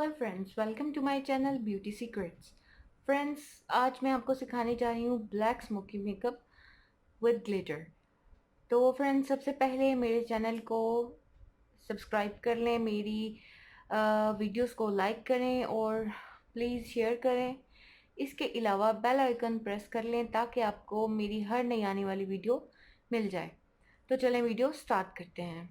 Hi friends, welcome to my channel beauty secrets. Friends, आज मैं आपको सिखाने जा रही हूँ black smoky makeup with glitter. तो फ्रेंड्स, सबसे पहले मेरे चैनल को सब्सक्राइब कर लें, मेरी वीडियोस को लाइक करें और प्लीज़ शेयर करें। इसके अलावा बेल आइकन प्रेस कर लें ताकि आपको मेरी हर नई आने वाली वीडियो मिल जाए। तो चलें वीडियो स्टार्ट करते हैं।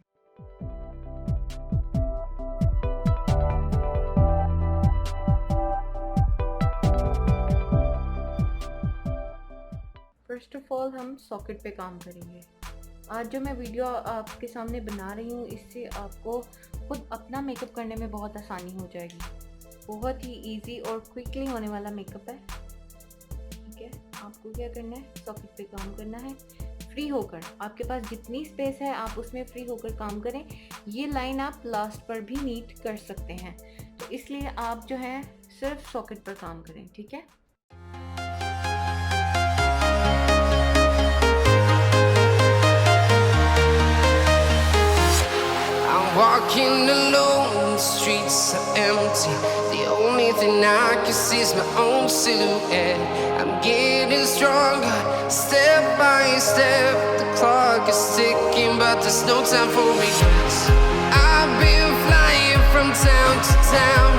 फर्स्ट ऑफ ऑल हम सॉकेट पे काम करेंगे। आज जो मैं वीडियो आपके सामने बना रही हूँ, इससे आपको खुद अपना मेकअप करने में बहुत आसानी हो जाएगी। बहुत ही इजी और क्विकली होने वाला मेकअप है। ठीक है, आपको क्या करना है, सॉकेट पे काम करना है फ्री होकर। आपके पास जितनी स्पेस है आप उसमें फ्री होकर काम करें। ये लाइन आप लास्ट पर भी नीट कर सकते हैं, तो इसलिए आप जो है सिर्फ सॉकेट पर काम करें। ठीक है, walking alone, the streets are empty. The only thing I can see is my own silhouette. I'm getting stronger, step by step. The clock is ticking, but there's no time for me. I've been flying from town to town,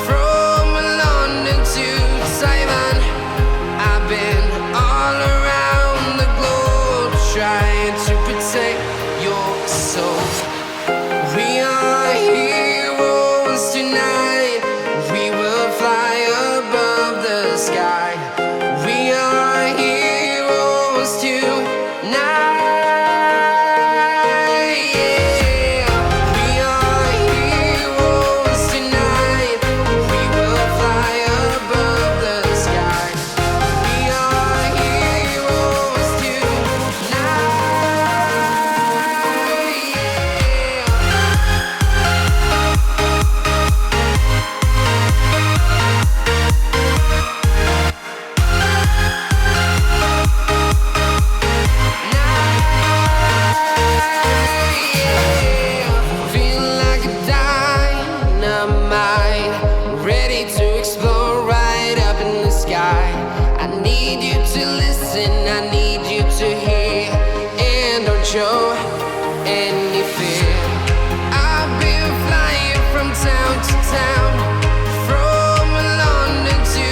from London to Taiwan. I've been all around the globe, trying to protect your soul. We are heroes tonight. We will fly above the sky. We are heroes tonight. Yeah. We are heroes tonight. We will fly above the sky. We are heroes tonight. Show any fear. I've been flying from town to town, from London to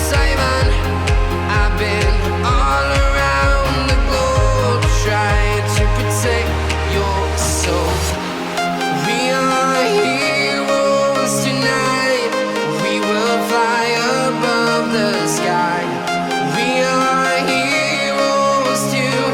Taiwan. I've been all around the globe, trying to protect your soul. We are heroes tonight. We will fly above the sky. We are heroes tonight.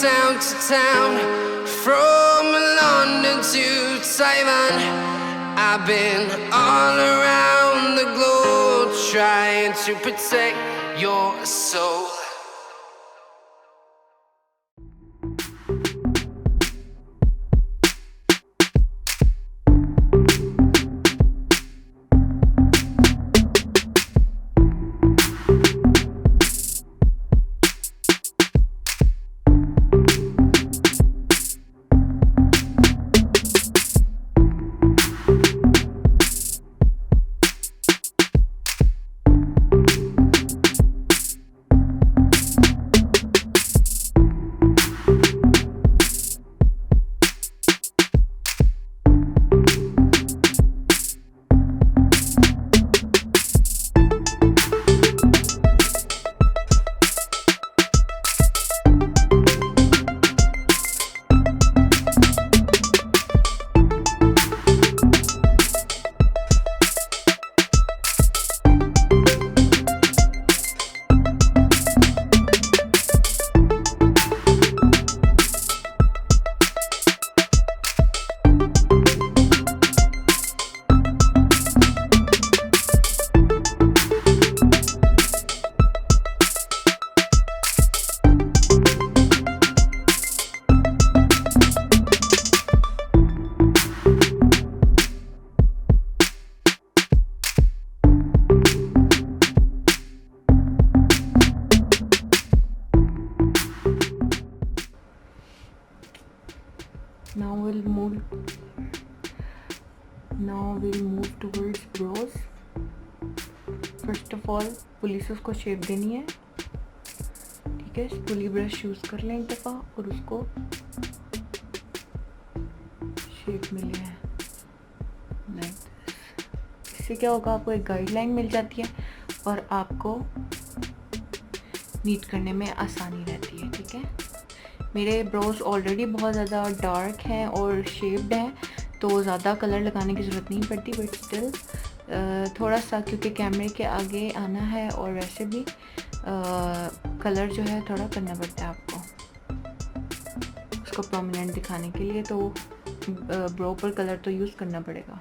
Town to town, from London to Taiwan. I've been all around the globe, trying to protect your soul. Now we'll move towards brows. First of all पुली से उसको shape देनी है, ठीक है। पुली brush use कर लें एक दफ़ा और उसको शेप मिले हैं लाइक दिस। इससे क्या होगा, आपको एक गाइडलाइन मिल जाती है और आपको नीट करने में आसानी रहती है, ठीक है। मेरे ब्रोज ऑलरेडी बहुत ज़्यादा डार्क हैं और शेप्ड हैं, तो ज़्यादा कलर लगाने की ज़रूरत नहीं पड़ती, बट स्टिल थोड़ा सा, क्योंकि कैमरे के आगे आना है और वैसे भी कलर जो है थोड़ा करना पड़ता है आपको उसको प्रोमिनेंट दिखाने के लिए, तो ब्रो पर कलर तो यूज़ करना पड़ेगा।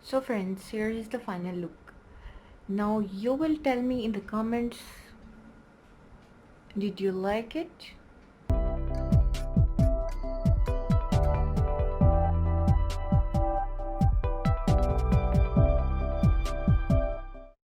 So friends, here is the final look. Now you will tell me in the comments, did you like it?